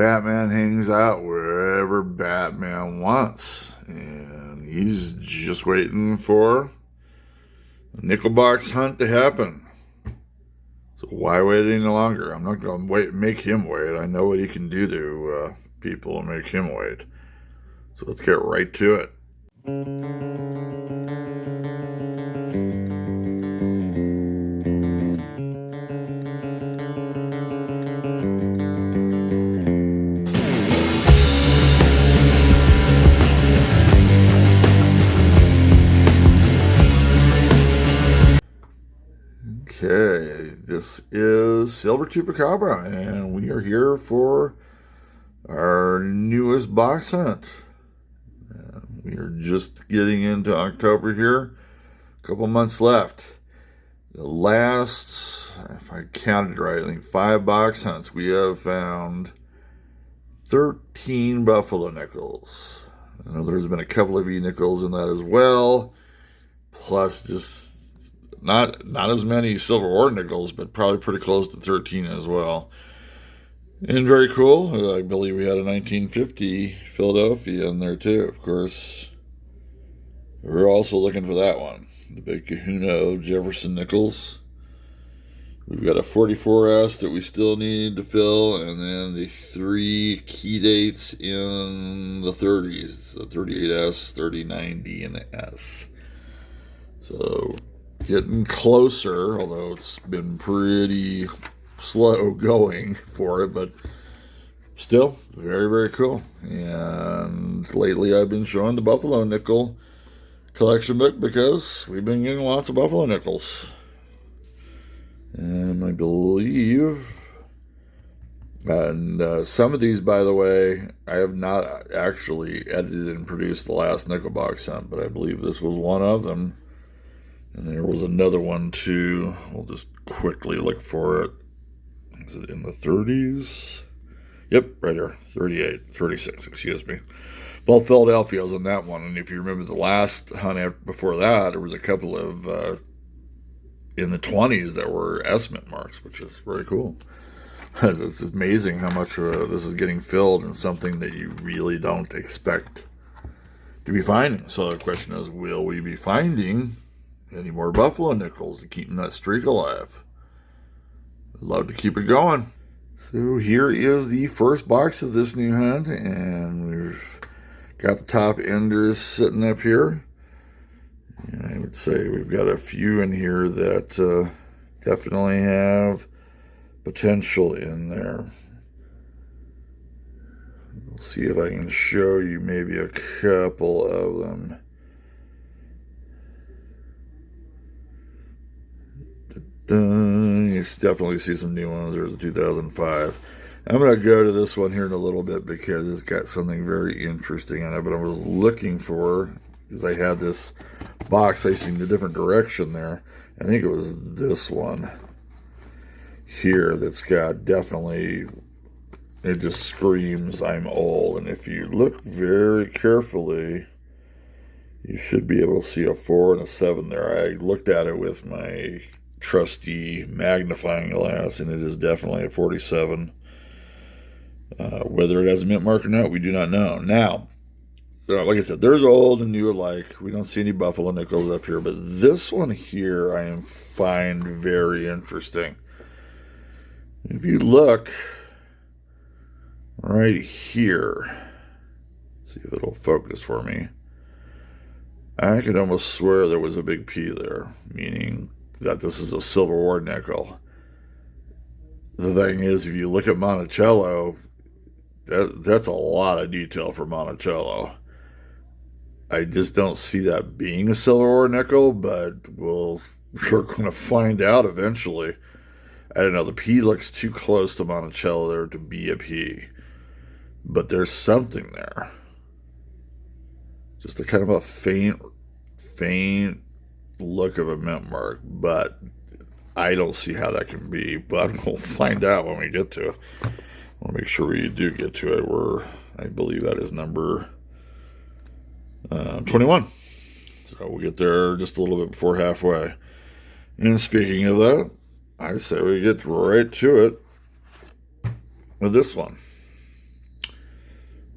Batman hangs out wherever Batman wants. And he's just waiting for a nickel box hunt to happen. So why wait any longer? I'm not going to make him wait. I know what he can do to people and make him wait. So let's get right to it. Okay, this is Silver Chupacabra, and we are here for our newest box hunt. We are just getting into October here, a couple months left. The last, if I counted right, I think 5 box hunts, we have found 13 buffalo nickels. I know there's been a couple of e-nickels in that as well, plus just not as many silver or nickels, but probably pretty close to 13 as well. And very cool. I believe we had a 1950 Philadelphia in there too, of course. We're also looking for that one, the big kahuna of Jefferson nickels. We've got a 44S that we still need to fill, and then the 3 key dates in the 30s, the 38S, 3090, and the S. So getting closer, although it's been pretty slow going for it, but still very, very cool. And lately I've been showing the buffalo nickel collection book because we've been getting lots of buffalo nickels. And I believe, and some of these, by the way, I have not actually edited and produced the last nickel box hunt, but I believe this was one of them. And there was another one too. We'll just quickly look for it. Is it in the 30s? Yep, right here. 36, excuse me. Both Philadelphia's in that one. And if you remember the last hunt before that, there was a couple of in the 20s that were estimate marks, which is very cool. It's amazing how much this is getting filled in something that you really don't expect to be finding. So the question is, will we be finding any more buffalo nickels to keep that streak alive? I'd love to keep it going. So here is the first box of this new hunt, and we've got the top enders sitting up here. And I would say we've got a few in here that definitely have potential in there. We'll see if I can show you maybe a couple of them. You definitely see some new ones. There's a 2005. I'm going to go to this one here in a little bit because it's got something very interesting in it. But I was looking for, because I had this box facing the different direction there. I think it was this one here that's got definitely, it just screams I'm old. And if you look very carefully, you should be able to see a 4 and a 7 there. I looked at it with my trusty magnifying glass, and it is definitely a 47. Whether it has a mint mark or not, we do not know. Now, like I said, there's old and new alike. We don't see any buffalo nickels up here, but this one here I find very interesting. If you look right here, see if it'll focus for me. I could almost swear there was a big P there, meaning that this is a Silver War nickel. The thing is, if you look at Monticello, that's a lot of detail for Monticello. I just don't see that being a Silver War nickel, but we're going to find out eventually. I don't know, the P looks too close to Monticello there to be a P. But there's something there. Just a kind of a faint look of a mint mark, but I don't see how that can be, but we'll find out when we get to it. We'll make sure we do get to it. I believe that is number 21. So we'll get there just a little bit before halfway. And speaking of that, I say we get right to it with this one.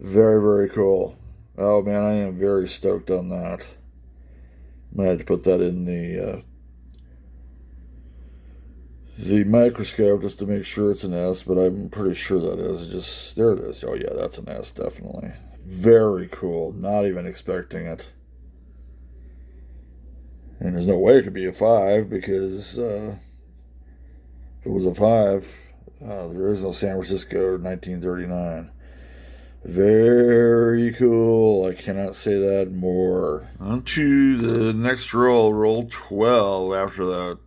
Very, very cool. Oh man, I am very stoked on that. Might have to put that in the microscope just to make sure it's an S, but I'm pretty sure that is. Just there it is. Oh yeah, that's an S definitely. Very cool. Not even expecting it. And there's no way it could be a 5 because if it was a 5, there is no San Francisco 1939. Very cool. I cannot say that more. On to the next roll, roll 12 after that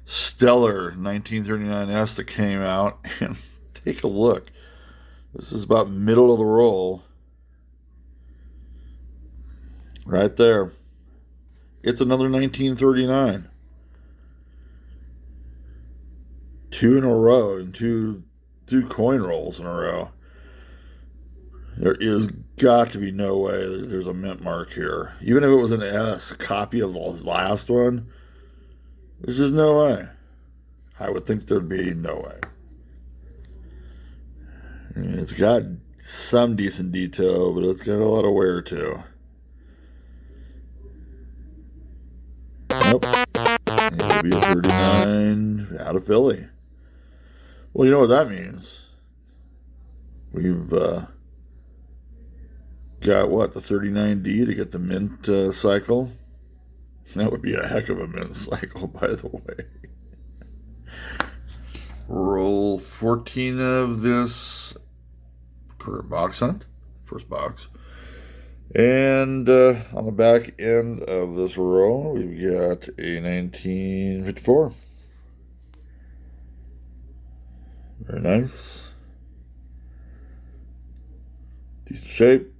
stellar 1939 S that came out. And take a look. This is about middle of the roll. Right there. It's another 1939. Two in a row, and two coin rolls in a row. There is got to be no way that there's a mint mark here. Even if it was an S, a copy of the last one, there's just no way. I would think there'd be no way. I mean, it's got some decent detail, but it's got a lot of wear too. Nope. It'll be a 39 out of Philly. Well, you know what that means. We've got what, the 39D to get the mint cycle? That would be a heck of a mint cycle, by the way. Roll 14 of this current box hunt. First box. And on the back end of this row, we've got a 1954. Very nice. Decent shape.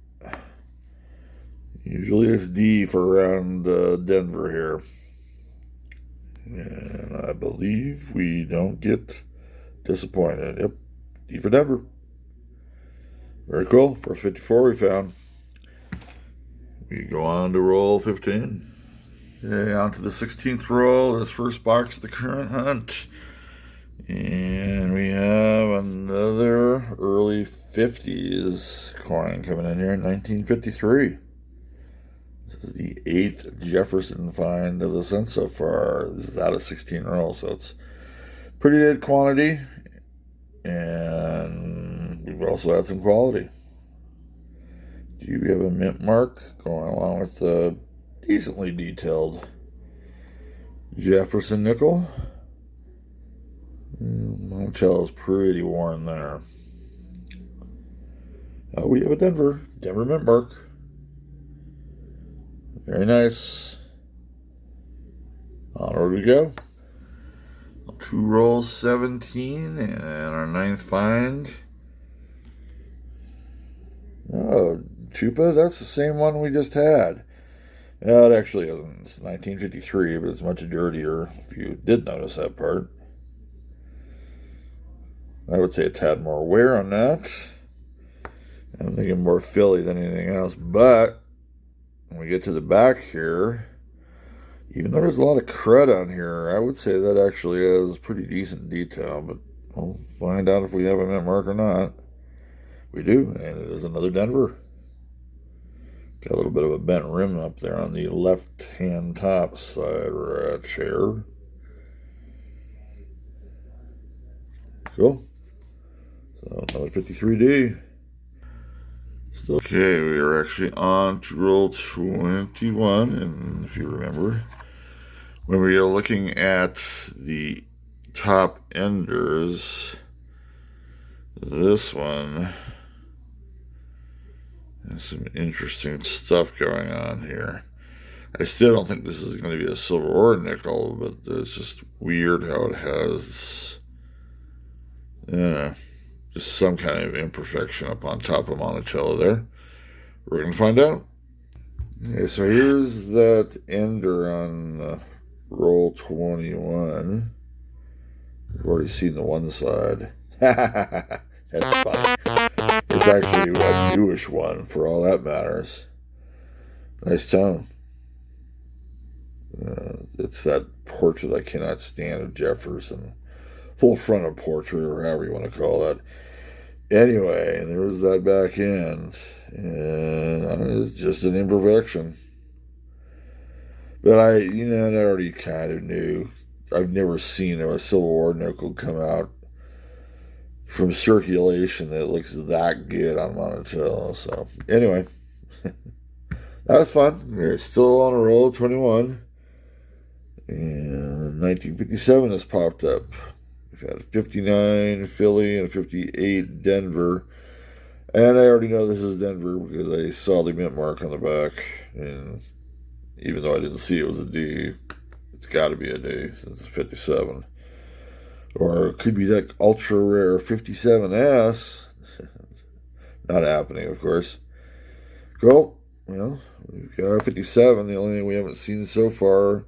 Usually it's D for around Denver here. And I believe we don't get disappointed. Yep, D for Denver. Very cool. First 54 we found. We go on to roll 15. Okay, on to the 16th roll. This first box of the current hunt. And we have another early 50s coin coming in here in 1953. This is the 8th Jefferson find of the scent so far. This is out of 16 rolls, so it's pretty good quantity. And we've also had some quality. Do we have a mint mark going along with the decently detailed Jefferson nickel? Monticello is pretty worn there. We have a Denver mint mark. Very nice. Onward we go. Two rolls 17 and our 9th find. Oh, Chupa, that's the same one we just had. Yeah, it actually isn't. It's 1953, but it's much dirtier if you did notice that part. I would say a tad more wear on that. I'm thinking more Philly than anything else, but when we get to the back here, even though there's a lot of crud on here, I would say that actually is pretty decent detail, but we'll find out if we have a mint mark or not. We do, and it is another Denver. Got a little bit of a bent rim up there on the left-hand top side right chair. Cool. So another 53D. Okay, we are actually on to roll 21, and if you remember, when we are looking at the top enders, this one has some interesting stuff going on here. I still don't think this is going to be a silver or a nickel, but it's just weird how it has, just some kind of imperfection up on top of Monticello there. We're going to find out. Okay, so here's that ender on roll 21. We've already seen the one side. That's funny. It's actually a newish one, for all that matters. Nice tone. It's that portrait I cannot stand of Jefferson. Full frontal portrait, or however you want to call it. Anyway, there was that back end, and it's just an imperfection. But I already kind of knew. I've never seen a Civil War nickel come out from circulation that looks that good on Monticello. So anyway, that was fun. We're still on a roll, 21. And 1957 has popped up. We've had a 59 Philly and a 58 Denver. And I already know this is Denver because I saw the mint mark on the back. And even though I didn't see it was a D, it's got to be a D since it's 57. Or it could be that ultra rare 57S. Not happening, of course. Cool. Well, we've got 57. The only thing we haven't seen so far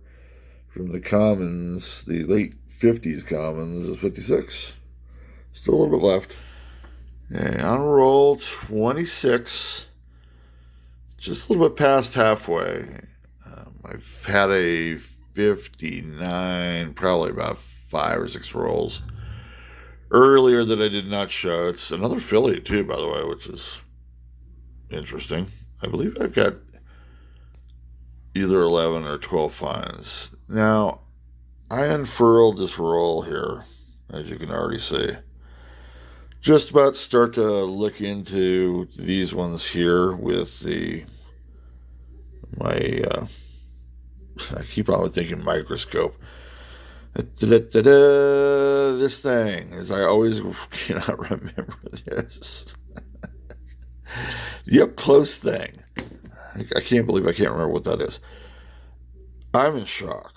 from the commons, the late 50s commons, is 56. Still a little bit left. Okay, on roll 26. Just a little bit past halfway. I've had a 59, probably about 5 or 6 rolls earlier that I did not show. It's another Philly too, by the way, which is interesting. I believe I've got either 11 or 12 finds. Now, I unfurled this roll here, as you can already see. Just about to start to look into these ones here with my I keep on thinking microscope. This thing, as I always cannot remember this. The up close thing. I can't believe I can't remember what that is. I'm in shock.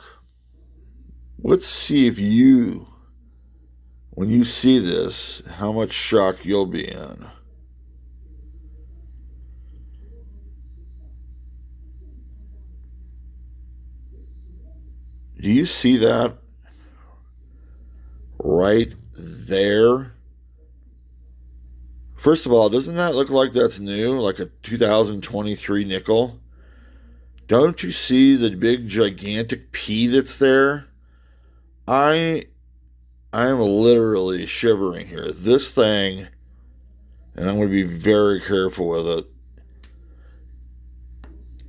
Let's see if you, when you see this, how much shock you'll be in. Do you see that right there? First of all, doesn't that look like that's new? Like a 2023 nickel? Don't you see the big gigantic P that's there? I am literally shivering here. This thing, and I'm going to be very careful with it,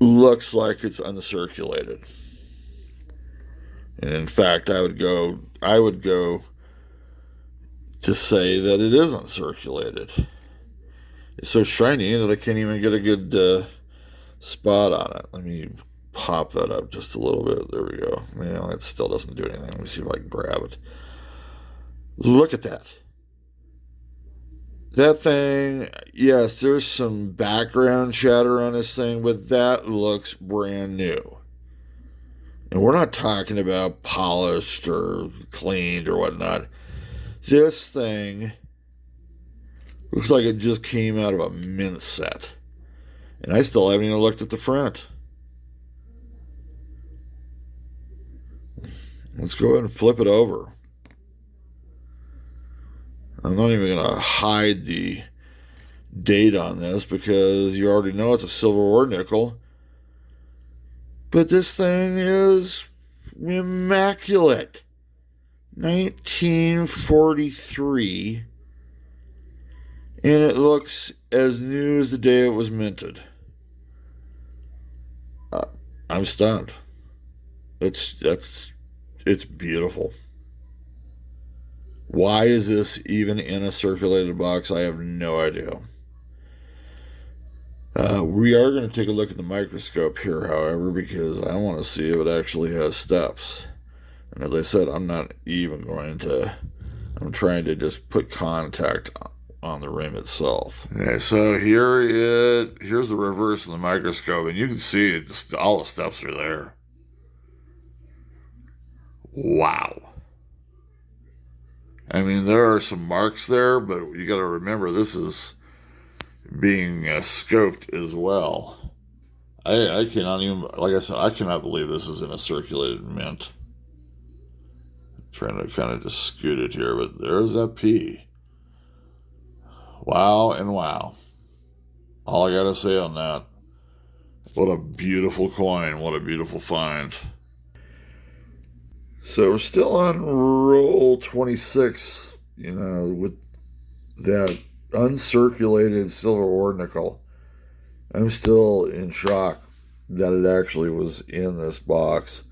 looks like it's uncirculated. And in fact, I would go to say that it is uncirculated. It's so shiny that I can't even get a good spot on it. Let me pop that up just a little bit. There we go. Man, it still doesn't do anything. Let me see if I can grab it. Look at that. That thing, yes, there's some background chatter on this thing, but that looks brand new. And we're not talking about polished or cleaned or whatnot. This thing looks like it just came out of a mint set. And I still haven't even looked at the front. Let's go ahead and flip it over. I'm not even going to hide the date on this because you already know it's a Civil War nickel. But this thing is immaculate. 1943. And it looks as new as the day it was minted. I'm stunned. It's beautiful. Why is this even in a circulated box? I have no idea. We are going to take a look at the microscope here, however, because I want to see if it actually has steps. And as I said, I'm trying to just put contact on the rim itself. Okay, so here's the reverse of the microscope, and you can see it, just all the steps are there. Wow. I mean, there are some marks there, but you got to remember this is being scoped as well. I cannot even, like I said, I cannot believe this is in a circulated mint. I'm trying to kind of just scoot it here, but there's that P. Wow and wow. All I got to say on that. What a beautiful coin. What a beautiful find. So we're still on roll 26, with that uncirculated silver ore nickel. I'm still in shock that it actually was in this box.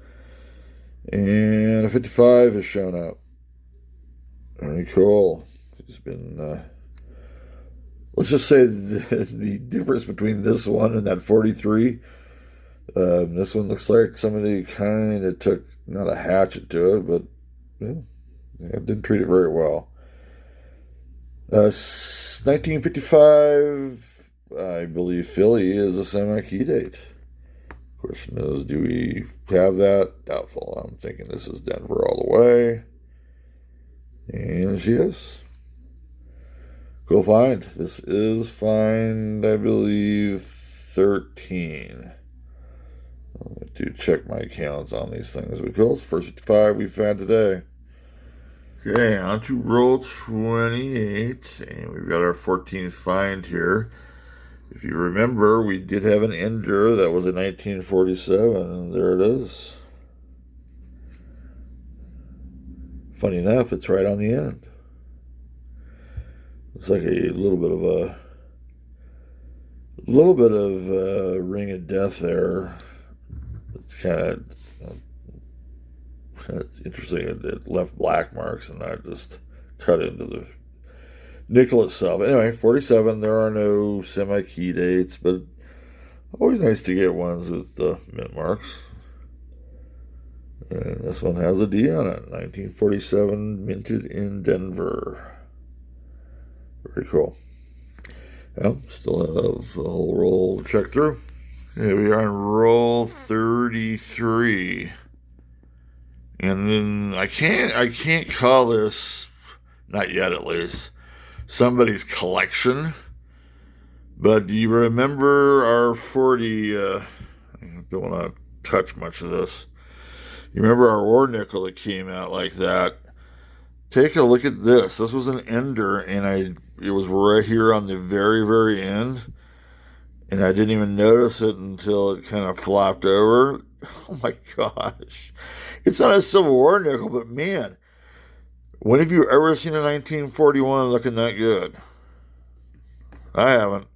And a 55 has shown up. Very cool. It's been, let's just say the difference between this one and that 43. This one looks like somebody kind of took, not a hatchet to it, but yeah, didn't treat it very well. 1955, I believe Philly is a semi-key date. Question is, do we have that? Doubtful. I'm thinking this is Denver all the way. And she is. Cool find. This is find, I believe, 13. I do check my counts on these things. We go. First 55 we found today. Okay, on to roll 28. And we've got our 14th find here. If you remember, we did have an ender that was in 1947, and there it is. Funny enough, it's right on the end. Looks like a little bit of a ring of death there. It's kind of it's interesting. It left black marks, and I just cut into the nickel itself. Anyway, 47, there are no semi-key dates, but always nice to get ones with the mint marks. And this one has a D on it, 1947, minted in Denver. Very cool. Well, still have the whole roll to check through. Here we are on roll 33. And then I can't call this, not yet at least, somebody's collection. But do you remember our 40, I don't want to touch much of this. You remember our ore nickel that came out like that? Take a look at this. This was an ender, and it was right here on the very, very end. And I didn't even notice it until it kind of flopped over. Oh my gosh. It's not a Civil War nickel, but man, when have you ever seen a 1941 looking that good? I haven't.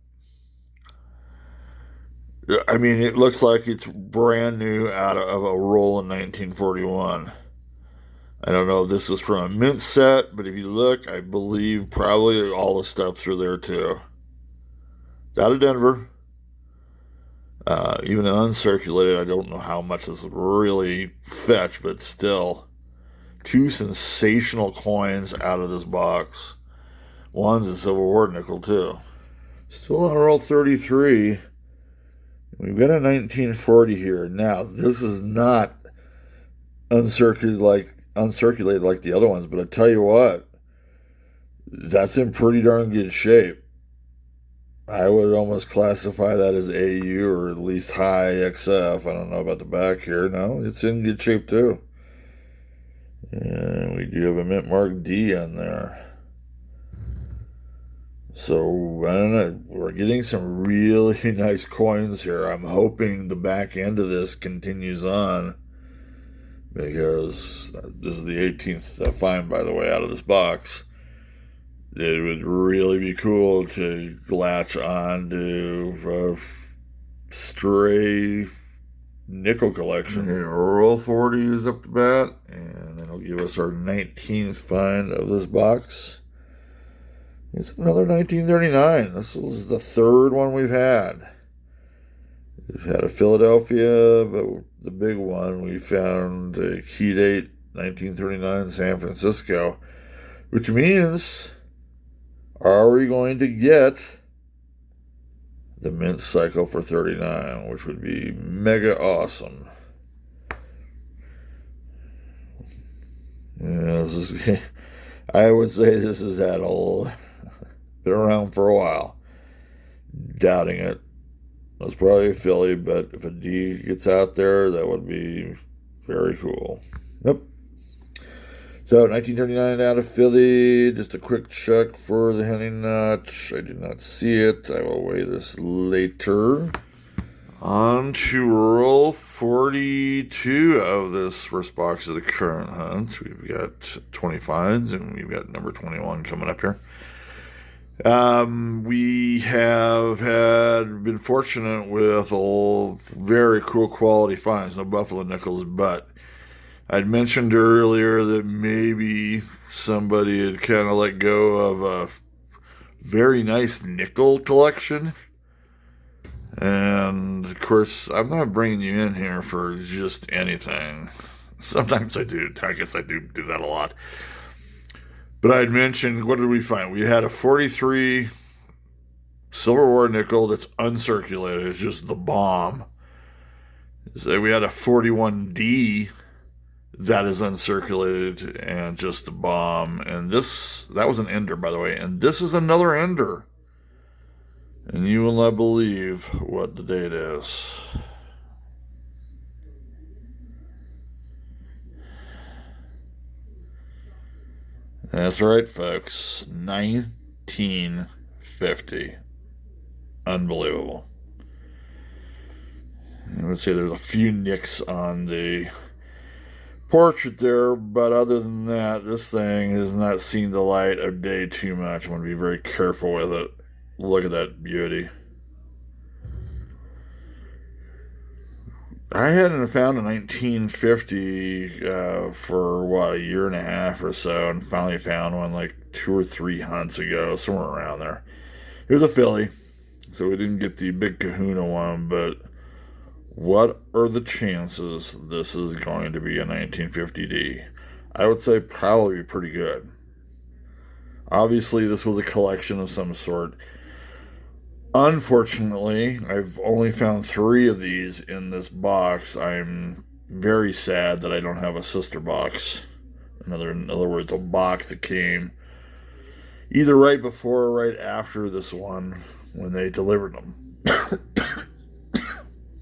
I mean, it looks like it's brand new out of a roll in 1941. I don't know if this is from a mint set, but if you look, I believe probably all the steps are there too. It's out of Denver. Even an uncirculated, I don't know how much this would really fetch, but still, two sensational coins out of this box. One's a Civil War nickel too. Still on roll 33. We've got a 1940 here. Now, this is not uncirculated like the other ones, but I tell you what, that's in pretty darn good shape. I would almost classify that as AU or at least high XF. I don't know about the back here. No, it's in good shape too. And we do have a mint mark D on there. So, I don't know. We're getting some really nice coins here. I'm hoping the back end of this continues on, because this is the 18th find, by the way, out of this box. It would really be cool to latch on to a stray nickel collection here. Roll 40 is up to bat, and that'll give us our 19th find of this box. It's another 1939. This was the third one we've had. We've had a Philadelphia, but the big one, we found a key date, 1939, San Francisco, which means, are we going to get the mint cycle for 39, which would be mega awesome. Yeah, I would say this has had been around for a while. Doubting it. That's probably a Philly, but if a D gets out there, that would be very cool. Yep. So, 1939 out of Philly. Just a quick check for the Henning notch. I do not see it. I will weigh this later. On to roll 42 of this first box of the current hunt. We've got 20 finds, and we've got number 21 coming up here. We have been fortunate with all very cool quality finds, no buffalo nickels, but I'd mentioned earlier that maybe somebody had kind of let go of a very nice nickel collection. And of course, I'm not bringing you in here for just anything. Sometimes I do. I guess I do that a lot. But I'd mentioned, what did we find? We had a 43 Silver War nickel that's uncirculated. It's just the bomb. So we had a 41D that is uncirculated and just the bomb. And that was an ender, by the way. And this is another ender. And you will not believe what the date is. That's right, folks. 1950. Unbelievable. I would say there's a few nicks on the portrait there, but other than that, this thing has not seen the light of day too much. I'm going to be very careful with it. Look at that beauty. I hadn't found a 1950 for what, a year and a half or so, and finally found one like 2 or 3 hunts ago, somewhere around there. It was a filly, so we didn't get the big kahuna one, but what are the chances this is going to be a 1950D? I would say probably pretty good. Obviously, this was a collection of some sort. Unfortunately, I've only found 3 of these in this box. I'm very sad that I don't have a sister box. In other words, a box that came either right before or right after this one when they delivered them.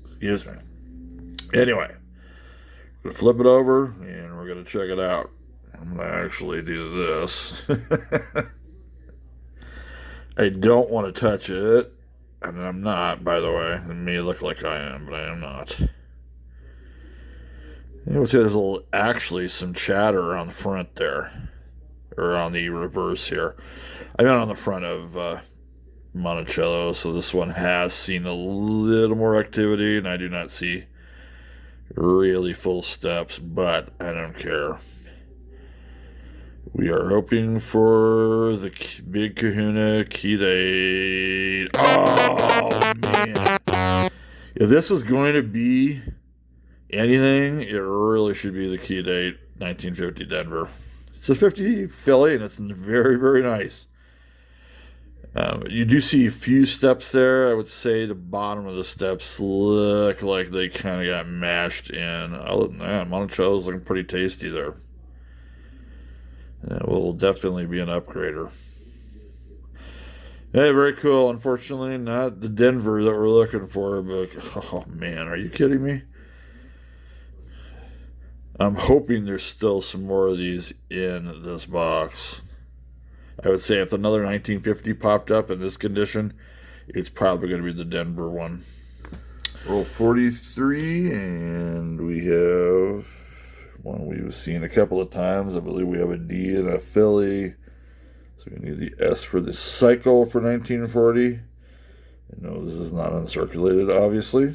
Excuse me. Anyway, I'm going to flip it over and we're going to check it out. I'm going to actually do this. I don't want to touch it. And I'm not, by the way. It may look like I am, but I am not. I would say there's actually some chatter on the front there. Or on the reverse here. I mean on the front of Monticello, so this one has seen a little more activity, and I do not see really full steps, but I don't care. We are hoping for the big kahuna key date. Oh, man. If this is going to be anything, it really should be the key date 1950 Denver. It's a 50 filly, and it's very, very nice. You do see a few steps there. I would say the bottom of the steps look like they kind of got mashed in. Other than that, Monticello's looking pretty tasty there. It will definitely be an upgrader. Hey, very cool. Unfortunately, not the Denver that we're looking for, but oh man, are you kidding me? I'm hoping there's still some more of these in this box. I would say if another 1950 popped up in this condition, it's probably going to be the Denver one. Roll 43, and we have one we've seen a couple of times. I believe we have a D and a filly. So we need the S for the cycle for 1940. No, this is not uncirculated, obviously.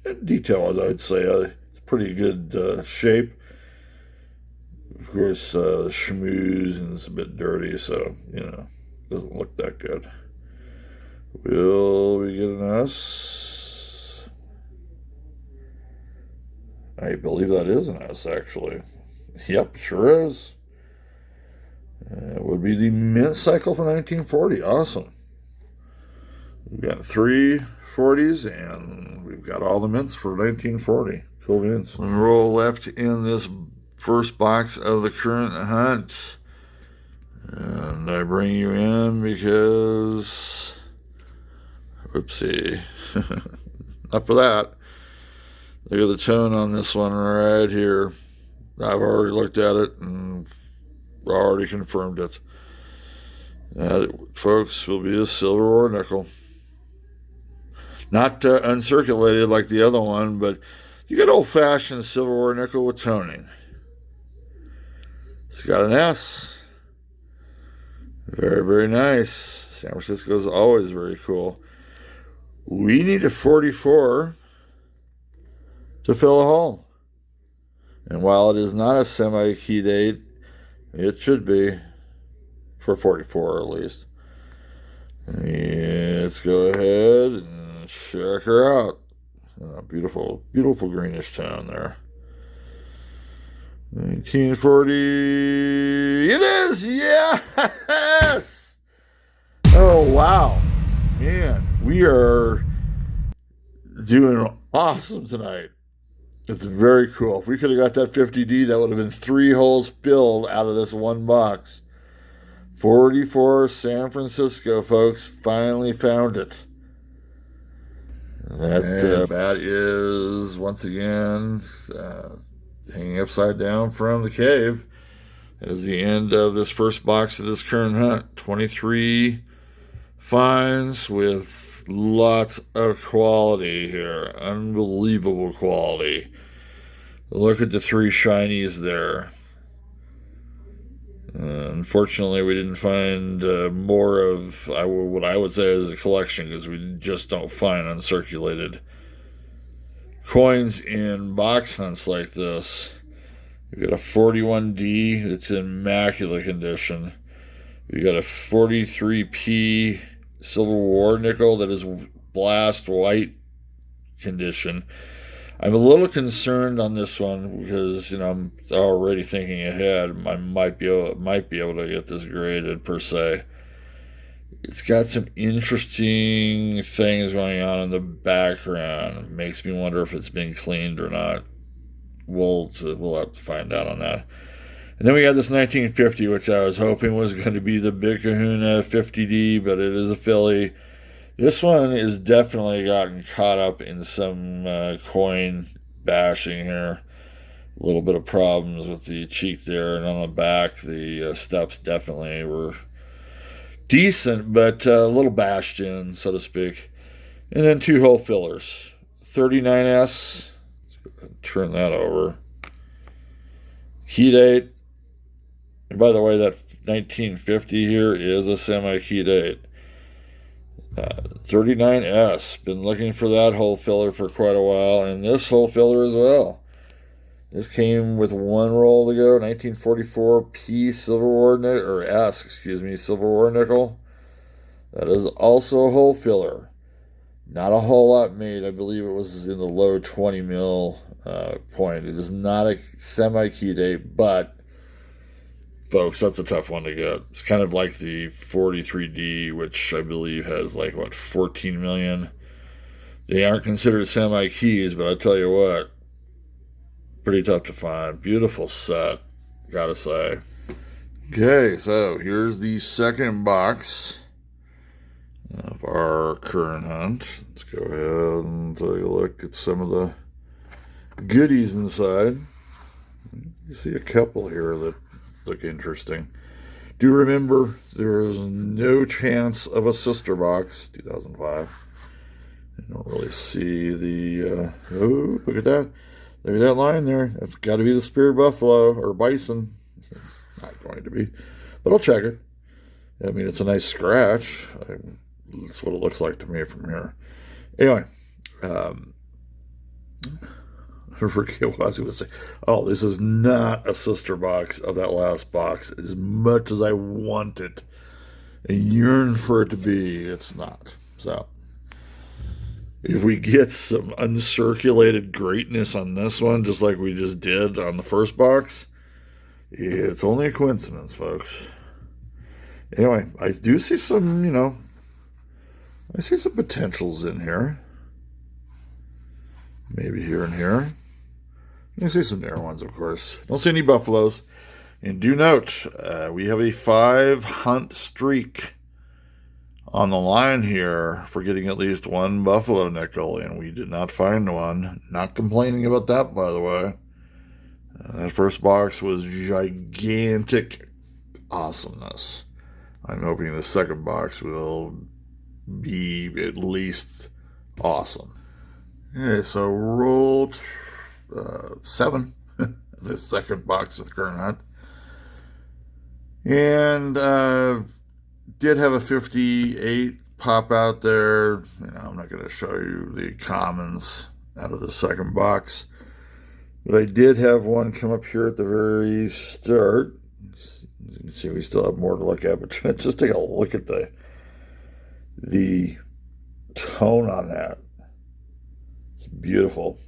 And detail, as I'd say, it's pretty good shape. Of course, schmooze, and it's a bit dirty, so, doesn't look that good. Will we get an S? I believe that is an S, actually. Yep, sure is. It would be the mint cycle for 1940. Awesome. We've got 3 40s, and we've got all the mints for 1940. Cool mints. One roll left in this first box of the current hunt. And I bring you in because... Whoopsie. Not for that. Look at the tone on this one right here. I've already looked at it and already confirmed it. That, folks, will be a silver or nickel. Not uncirculated like the other one, but you get old-fashioned silver or nickel with toning. It's got an S. Very, very nice. San Francisco is always very cool. We need a 44 to fill a hole. And while it is not a semi-key date, it should be for 44 at least. Let's go ahead and check her out. Beautiful, beautiful greenish tone there. 1940. It is! Yes! Oh, wow. Man, we are doing awesome tonight. It's very cool. If we could have got that 50D, that would have been 3 holes filled out of this one box. 44 San Francisco, folks. Finally found it. That is, once again, hanging upside down from the cave. That is the end of this first box of this current hunt. 23 finds with lots of quality here. Unbelievable quality. Look at the 3 shinies there. Unfortunately, we didn't find more of what I would say is a collection, because we just don't find uncirculated coins in box hunts like this. We've got a 41D that's in immaculate condition. We've got a 43P Silver War nickel that is blast white condition. I'm a little concerned on this one because, I'm already thinking ahead. I might be able to get this graded per se. It's got some interesting things going on in the background. It makes me wonder if it's been cleaned or not. We'll have to find out on that. And then we got this 1950, which I was hoping was going to be the Big Kahuna 50D, but it is a Philly. This one is definitely gotten caught up in some coin bashing here. A little bit of problems with the cheek there, and on the back, the steps definitely were decent, but a little bashed in, so to speak. And then 2 hole fillers. 39S. Let's go ahead and turn that over. Key date. And by the way, that 1950 here is a semi-key date. 39S. Been looking for that hole filler for quite a while, and this hole filler as well. This came with 1 roll to go. 1944 P Silver War nickel, or S, Silver War nickel. That is also a hole filler. Not a whole lot made. I believe it was in the low 20 mil point. It is not a semi-key date, but folks, that's a tough one to get. It's kind of like the 43D, which I believe has 14 million. They aren't considered semi-keys, but I tell you what, pretty tough to find. Beautiful set, gotta say. Okay, so here's the second box of our current hunt. Let's go ahead and take a look at some of the goodies inside. You see a couple here that look interesting. Do remember, there is no chance of a sister box. 2005. I don't really see the oh, look at that. Look at that line there. That's got to be the Spirit Buffalo or Bison. It's not going to be, but I'll check it. I mean, it's a nice scratch. That's what it looks like to me from here. Anyway, I forget what I was going to say. Oh, this is not a sister box of that last box. As much as I want it and yearn for it to be, it's not. So, if we get some uncirculated greatness on this one, just like we just did on the first box, it's only a coincidence, folks. Anyway, I do see some, I see some potentials in here. Maybe here and here. I see some narrow ones, of course. Don't see any buffaloes. And do note, we have a 5 hunt streak on the line here for getting at least 1 buffalo nickel, and we did not find one. Not complaining about that, by the way. That first box was gigantic awesomeness. I'm hoping the second box will be at least awesome. Okay, so roll 7, the second box of the current hunt. And did have a 58 pop out there. I'm not going to show you the commons out of the second box. But I did have one come up here at the very start. As you can see, we still have more to look at, but just take a look at the tone on that. It's beautiful.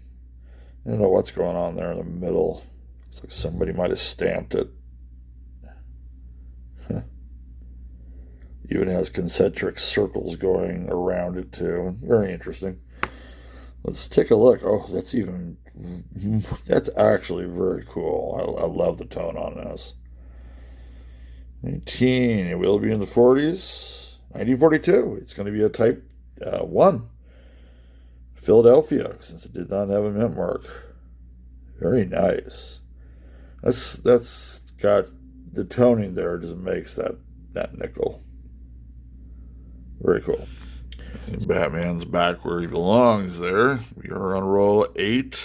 I don't know what's going on there in the middle. It's like somebody might have stamped it. Even has concentric circles going around it too. Very interesting. Let's take a look. Oh, that's actually very cool. I love the tone on this. 19, it will be in the 40s. 1942, it's going to be a Type 1. Philadelphia, since it did not have a mint mark. Very nice. That's got the toning there, just makes that nickel. Very cool. And Batman's back where he belongs there. We are on roll 8.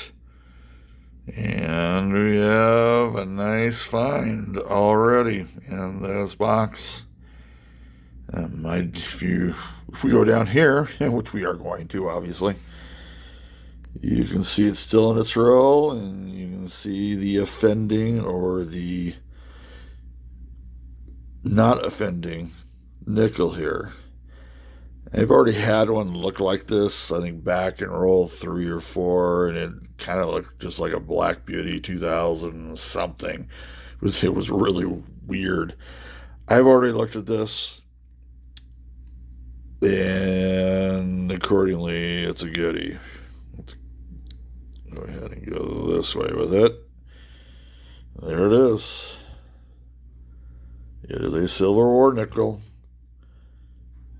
And we have a nice find already in this box. If we go down here, which we are going to, obviously, you can see it's still in its roll, and you can see the offending or the not offending nickel here. I've already had one look like this, I think back in roll 3 or 4, and it kind of looked just like a Black Beauty 2000 something. It was really weird. I've already looked at this, and accordingly, it's a goodie. Let's go ahead and go this way with it. There it is. It is a Silver War nickel.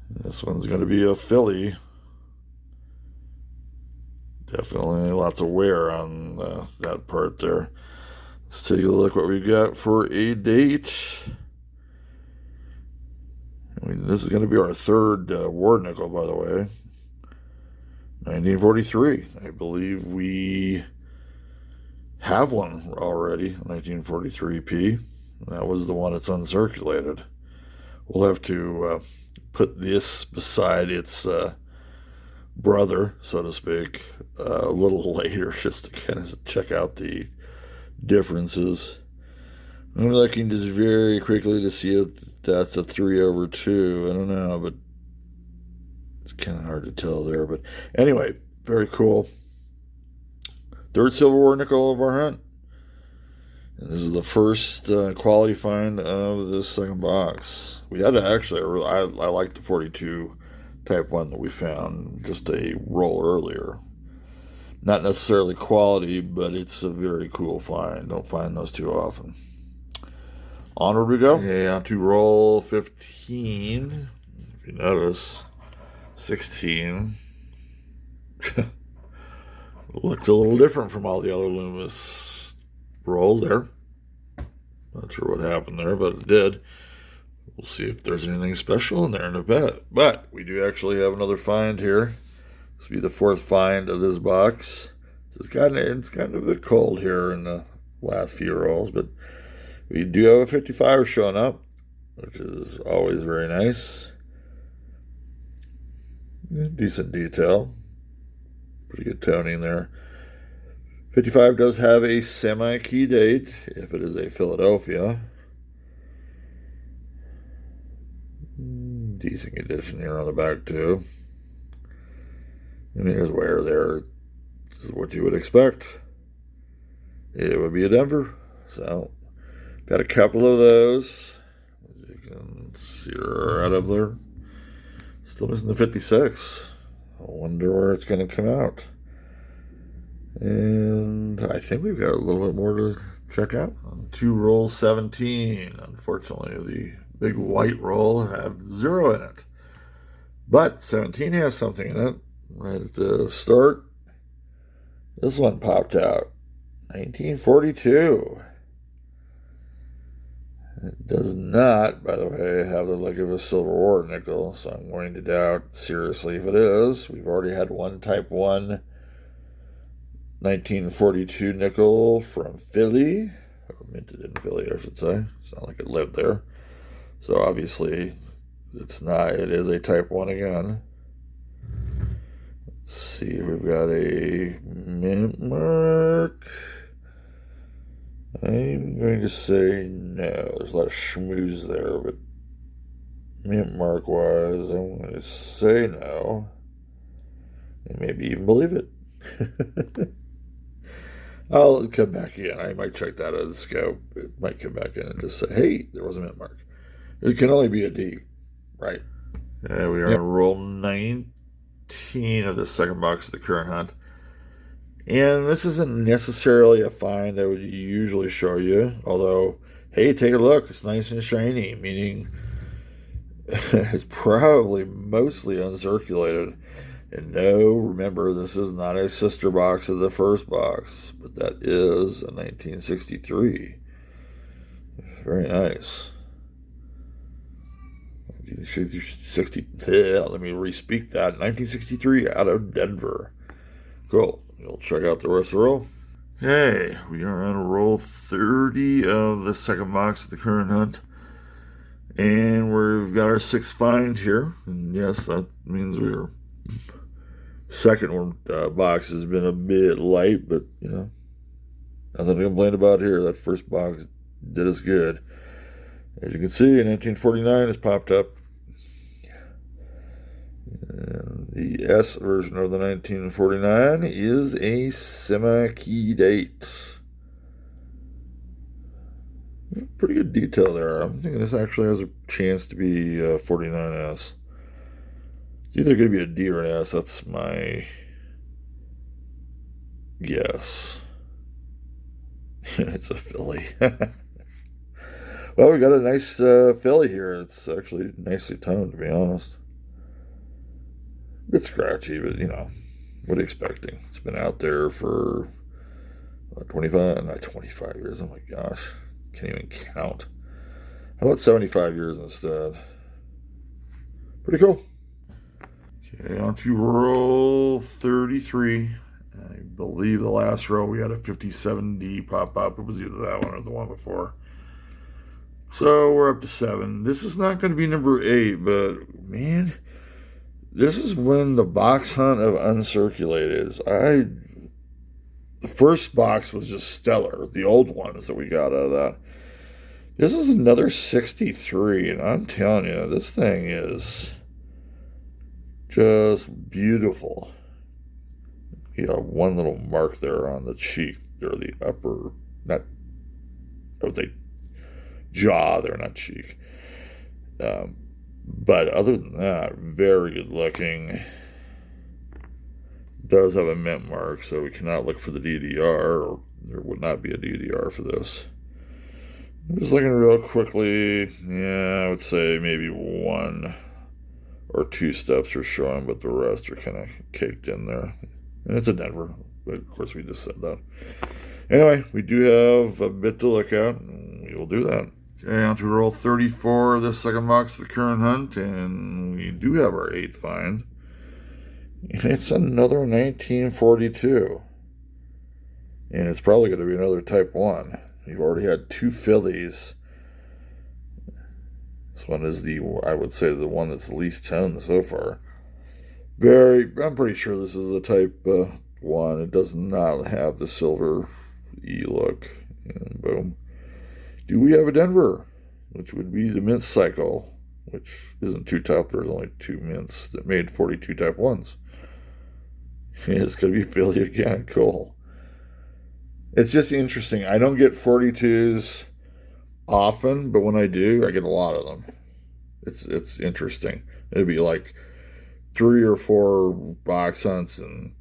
This one's going to be a Philly. Definitely lots of wear on that part there. Let's take a look what we've got for a date. This is going to be our third war nickel, by the way. 1943. I believe we have one already, 1943p. That was the one that's uncirculated. We'll have to put this beside its brother, so to speak, a little later, just to kind of check out the differences. I'm looking just very quickly to see if that's a 3/2. I don't know, but it's kind of hard to tell there. But anyway, very cool. Third Silver War nickel of our hunt. And this is the first quality find of this second box. We had to actually, I like the 42 Type 1 that we found just a roll earlier. Not necessarily quality, but it's a very cool find. Don't find those too often. Onward we go. Okay, on to roll 15. If you notice, 16 looked a little different from all the other Loomis rolls there. Not sure what happened there, but it did. We'll see if there's anything special in there in a bit. But we do actually have another find here. This will be the fourth find of this box. It's kind of a bit cold here in the last few rolls, but we do have a 55 showing up, which is always very nice. Decent detail. Pretty good toning there. 55 does have a semi-key date, if it is a Philadelphia. Decent condition here on the back, too. And here's where there. This is what you would expect. It would be a Denver. So, got a couple of those. As you can see right up there. Still missing the 56. I wonder where it's going to come out. And I think we've got a little bit more to check out. On to roll 17. Unfortunately, the big white roll had 0 in it. But 17 has something in it. Right at the start, this one popped out. 1942. It does not, by the way, have the look of a Silver War nickel, so I'm going to doubt seriously if it is. We've already had one Type 1 1942 nickel from Philly, or minted in Philly, I should say. It's not like it lived there. So obviously, it's not. It is a Type 1 again. Let's see, we've got a mint mark. I'm going to say no. There's a lot of schmooze there, but mint mark wise, I'm going to say no. And maybe even believe it. I'll come back again. I might check that out of the scope. It might come back in and just say, hey, there was a mint mark. It can only be a D, right? We are on roll 19 of the second box of the current hunt. And this isn't necessarily a find I would usually show you, although, hey, take a look. It's nice and shiny, meaning it's probably mostly uncirculated. And no, remember, this is not a sister box of the first box, but that is a 1963. Very nice. 1960, let me re-speak that. 1963 out of Denver. Cool. We'll check out the rest of the roll. Hey, we are on roll 30 of the second box of the current hunt. And we've got our sixth find here. And yes, that means we're second one box has been a bit light, but you know, nothing to complain about here. That first box did us good. As you can see, in 1949 has popped up. And the S version of the 1949 is a semi-key date. Pretty good detail there. I'm thinking this actually has a chance to be 49S. It's either going to be a D or an S. That's my guess. It's a filly. Well, we got a nice filly here. It's actually nicely toned, to be honest. A bit scratchy, but you know, what are you expecting? It's been out there for 25 years. Oh my gosh, can't even count. How about 75 years instead? Pretty cool. Okay, on to roll 33. I believe the last row we had a 57D pop up. It was either that one or the one before. So we're up to 7. This is not going to be number 8, but man, this is when the box hunt of Uncirculated is. The first box was just stellar. The old ones that we got out of that. This is another 63, and I'm telling you, this thing is just beautiful. You got one little mark there on the cheek, or the upper, not, I would say jaw there, not cheek. But other than that, very good looking. Does have a mint mark, so we cannot look for the DDR, or there would not be a DDR for this. I'm just looking real quickly. Yeah, I would say maybe 1 or 2 steps are showing, but the rest are kind of caked in there. And it's a Denver, but of course we just said that. Anyway, we do have a bit to look at, and we will do that. Okay, on to roll 34 of this second box of the current hunt, and we do have our 8th find. And it's another 1942. And it's probably going to be another Type 1. We've already had 2 fillies. This one is I would say, the one that's the least toned so far. I'm pretty sure this is a Type 1. It does not have the silver E look. And boom. Do we have a Denver? Which would be the mint cycle, which isn't too tough. There's only 2 mints that made 42 Type 1s. It's going to be filly again. Cool. It's just interesting. I don't get 42s often, but when I do, I get a lot of them. It's interesting. It'd be like 3 or 4 box hunts and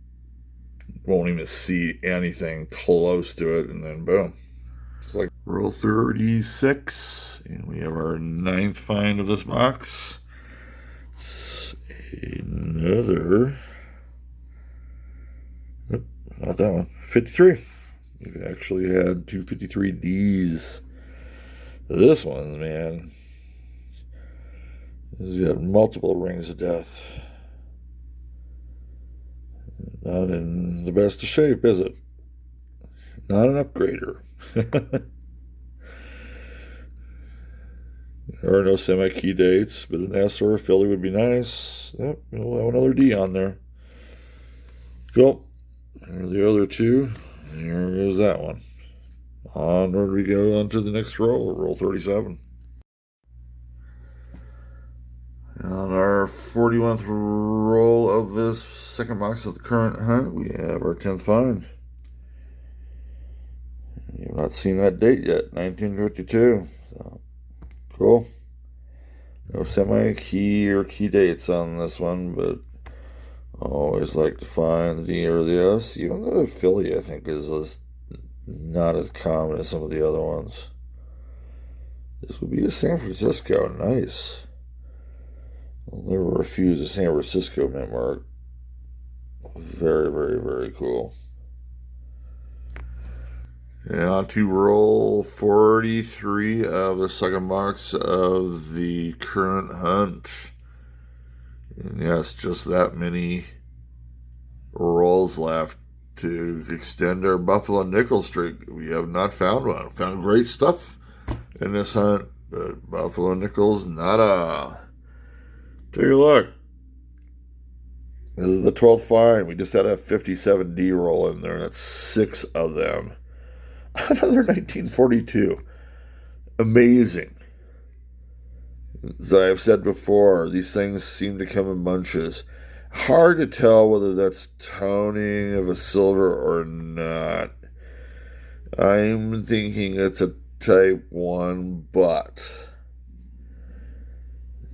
won't even see anything close to it, and then boom. It's like roll 36, and we have our 9th find of this box. It's another, not that one, 53. We've actually had 2 53Ds. This one, man, has got multiple rings of death. Not in the best of shape, is it? Not an upgrader. There are no semi-key dates, but an S or a Philly would be nice. Yep, we'll have another D on there. Cool. Here are the other two. Here goes that one. Onward we go on to the next roll, roll 37. And on our 41th roll of this second box of the current hunt, we have our 10th find. You've not seen that date yet, 1952. So, cool. No semi-key or key dates on this one, but I always like to find the D or the S, even though the Philly, I think, is not as common as some of the other ones. This would be a San Francisco. Nice. I'll never refuse a San Francisco mint mark. Very, very, very cool. And on to roll 43 of the second box of the current hunt. And yes, just that many rolls left to extend our Buffalo nickel streak. We have not found one. Found great stuff in this hunt, but Buffalo nickels, nada. Take a look. This is the 12th find. We just had a 57D roll in there. That's 6 of them. Another 1942. Amazing. As I've said before, these things seem to come in bunches. Hard to tell whether that's toning of a silver or not. I'm thinking it's a type 1, but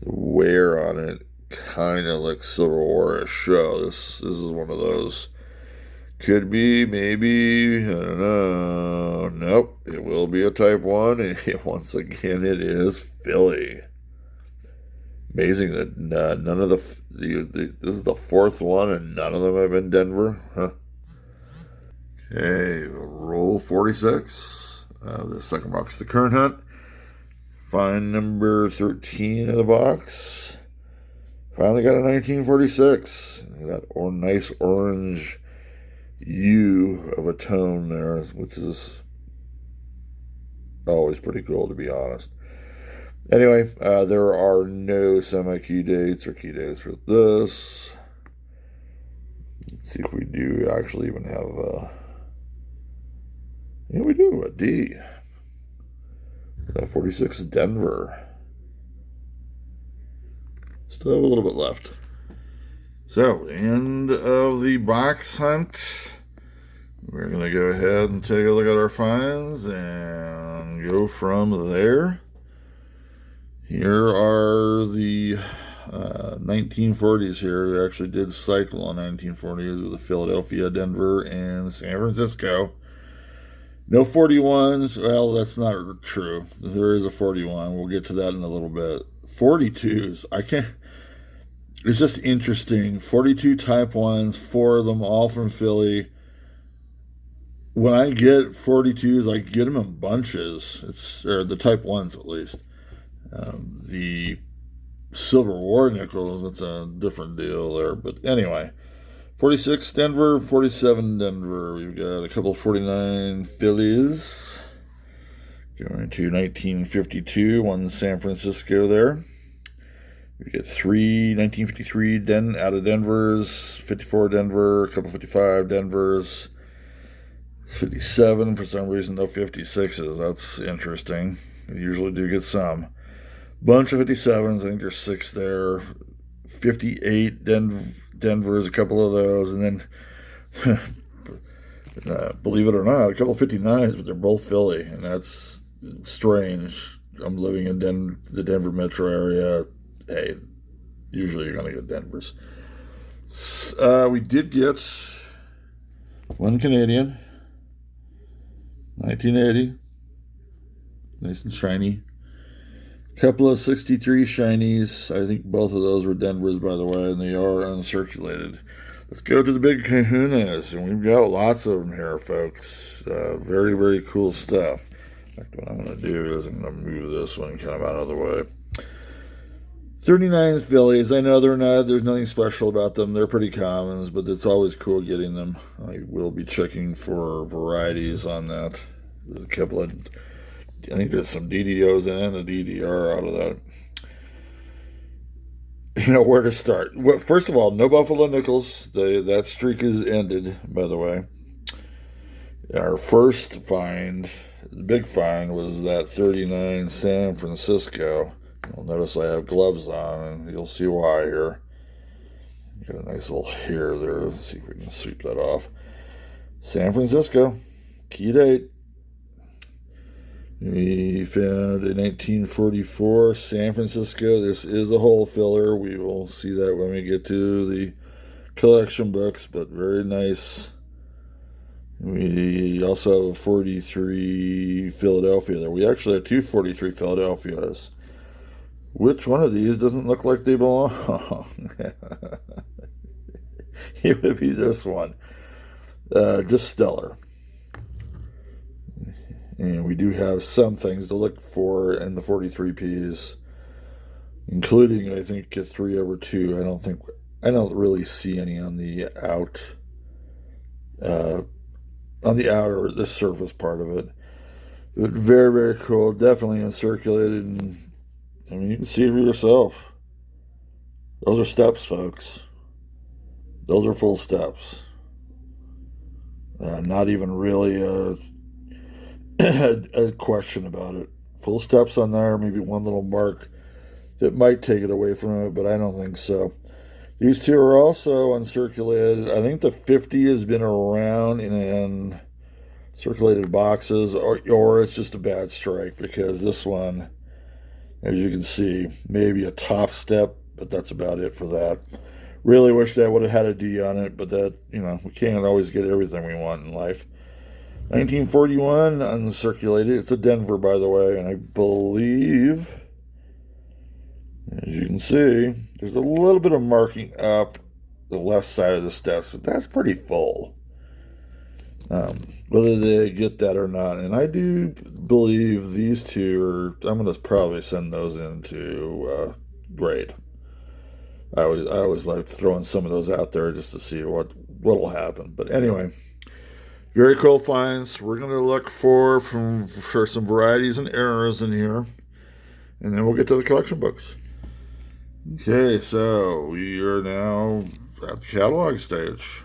the wear on it kind of looks silver ore-ish. So this is one of those. Could be, maybe, I don't know. Nope, it will be a type 1, and once again, it is Philly. Amazing that none of this is the 4th one, and none of them have been Denver, huh? Okay, roll 46. The second box of the current hunt. Find number 13 of the box. Finally got a 1946. That nice orange U of a tone there, which is always pretty cool, to be honest. Anyway, there are no semi-key dates or key dates for this. Let's see if we do actually even have a... Yeah, we do, a D. 46 Denver. Still have a little bit left. So, end of the box hunt. We're going to go ahead and take a look at our finds and go from there. Here are the 1940s here. We actually did cycle on 1940s with the Philadelphia, Denver, and San Francisco. No 41s. Well, that's not true. There is a 41. We'll get to that in a little bit. 42s. I can't... It's just interesting. 42 type 1s, 4 of them, all from Philly. When I get 42s, I get them in bunches. Or the type 1s at least. The Silver War nickels, that's a different deal there. But anyway, 46 Denver, 47 Denver. We've got a couple 49 Phillies. Going to 1952, one San Francisco there. We get 3 1953 out of Denvers, 54 Denver, a couple 55 Denvers, 57 for some reason, no 56s. That's interesting. We usually do get some. Bunch of 57s, I think there's 6 there. 58 Denvers, a couple of those, and then, believe it or not, a couple 59s, but they're both Philly, and that's strange. I'm living in the Denver metro area. Hey, usually you're going to get Denvers. We did get one Canadian, 1980, nice and shiny. Couple of 63 shinies. I think both of those were Denvers, by the way, and they are uncirculated. Let's go to the big kahunas, and we've got lots of them here, folks. Very, very cool stuff. In fact, what I'm going to do is I'm going to move this one kind of out of the way. 39 Phillies. I know there's nothing special about them. They're pretty commons, but it's always cool getting them. I will be checking for varieties on that. There's a couple of I think there's some DDOs and a DDR out of that. Where to start? Well, first of all, no Buffalo Nickels. That streak is ended, by the way. Our first find, the big find, was that 39 San Francisco. You'll notice I have gloves on, and you'll see why here. Got a nice little hair there. Let's see if we can sweep that off. San Francisco, key date. We found in 1944 San Francisco. This is a hole filler. We will see that when we get to the collection books, but very nice. We also have a 43 Philadelphia there. We actually have two 43 Philadelphias. Which one of these doesn't look like they belong? It would be this one. Just stellar. And we do have some things to look for in the 43Ps, including, I think, a 3/2. I don't really see any on the out, or the surface part of it. But very, very cool. Definitely uncirculated. And, I mean, you can see it for yourself. Those are steps, folks. Those are full steps. Not even really a question about it. Full steps on there, maybe one little mark that might take it away from it, but I don't think so. These two are also uncirculated. I think the 50 has been around in circulated boxes, or it's just a bad strike, because this one, as you can see, maybe a top step, but that's about it for that. Really wish that would have had a D on it, but that, we can't always get everything we want in life. 1941, uncirculated. It's a Denver, by the way, and I believe, as you can see, there's a little bit of marking up the left side of the steps, but that's pretty full. Whether they get that or not, and I do believe these two are, I'm going to probably send those into grade. I always like throwing some of those out there just to see what'll happen. But anyway, very cool finds. We're going to look for some varieties and errors in here, and then we'll get to the collection books. Okay, so we are now at the catalog stage.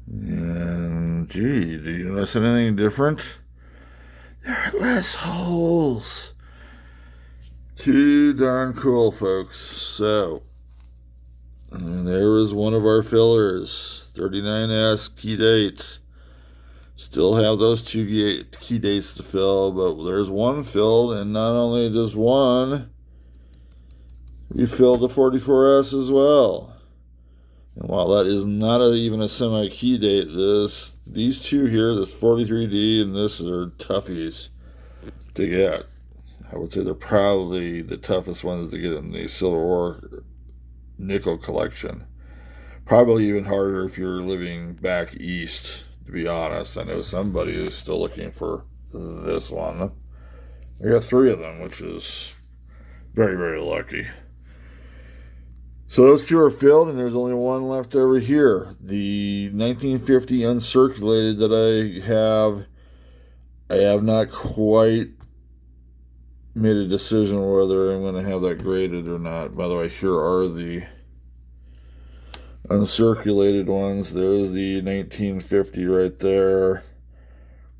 And, gee, do you notice anything different? There are less holes. Too darn cool, folks. So, and there is one of our fillers, 39S key date. Still have those two key dates to fill, but there's one filled, and not only just one, we filled the 44S as well. And while that is not even a semi-key date, these two here, this 43D and this, are toughies to get. I would say they're probably the toughest ones to get in the silver or nickel collection. Probably even harder if you're living back east, to be honest. I know somebody is still looking for this one. I got 3 of them, which is very, very lucky. So those 2 are filled, and there's only one left over here. The 1950 uncirculated that I have not quite made a decision whether I'm going to have that graded or not. By the way, here are the uncirculated ones. There's the 1950 right there.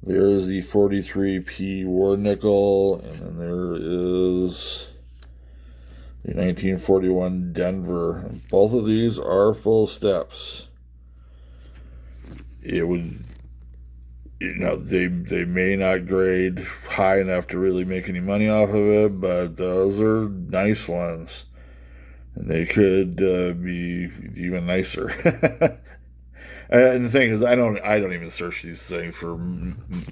There's the 43P War Nickel, and then there is the 1941 Denver. Both of these are full steps. It would, they may not grade high enough to really make any money off of it, but those are nice ones. And they could be even nicer. And the thing is, I don't even search these things for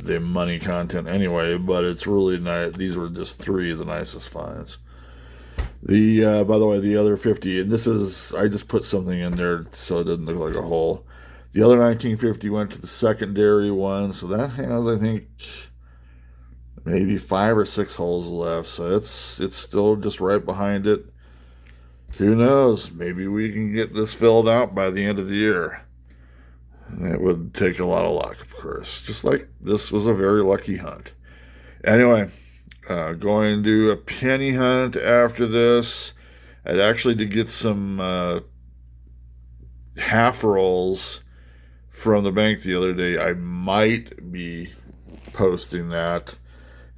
the money content anyway, but it's really nice. These were just 3 of the nicest finds. By the way, the other 50, and I just put something in there so it doesn't look like a hole. The other 1950 went to the secondary one, so that has, I think, maybe 5 or 6 holes left. So it's still just right behind it. Who knows? Maybe we can get this filled out by the end of the year. It would take a lot of luck, of course. Just like this was a very lucky hunt. Anyway, going to do a penny hunt after this. I'd actually to get some half rolls from the bank the other day. I might be posting that.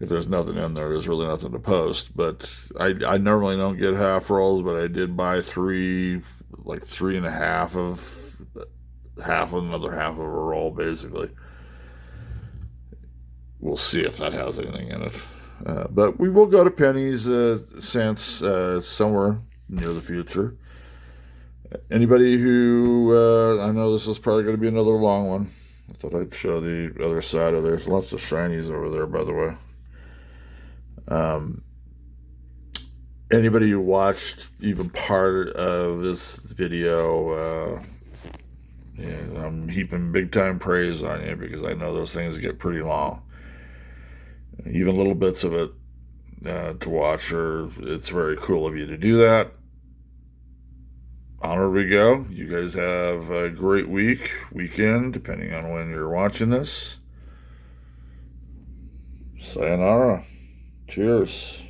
If there's nothing in there, there's really nothing to post. But I normally don't get half rolls, but I did buy like three and a half of another half of a roll, basically. We'll see if that has anything in it. But we will go to pennies, cents, somewhere near the future. Anybody who, I know this is probably going to be another long one. I thought I'd show the other side of there. There's lots of shinies over there, by the way. Anybody who watched even part of this video, I'm heaping big time praise on you because I know those things get pretty long. Even little bits of it to watch, it's very cool of you to do that. Onward we go. You guys have a great weekend, depending on when you're watching this. Sayonara. Cheers.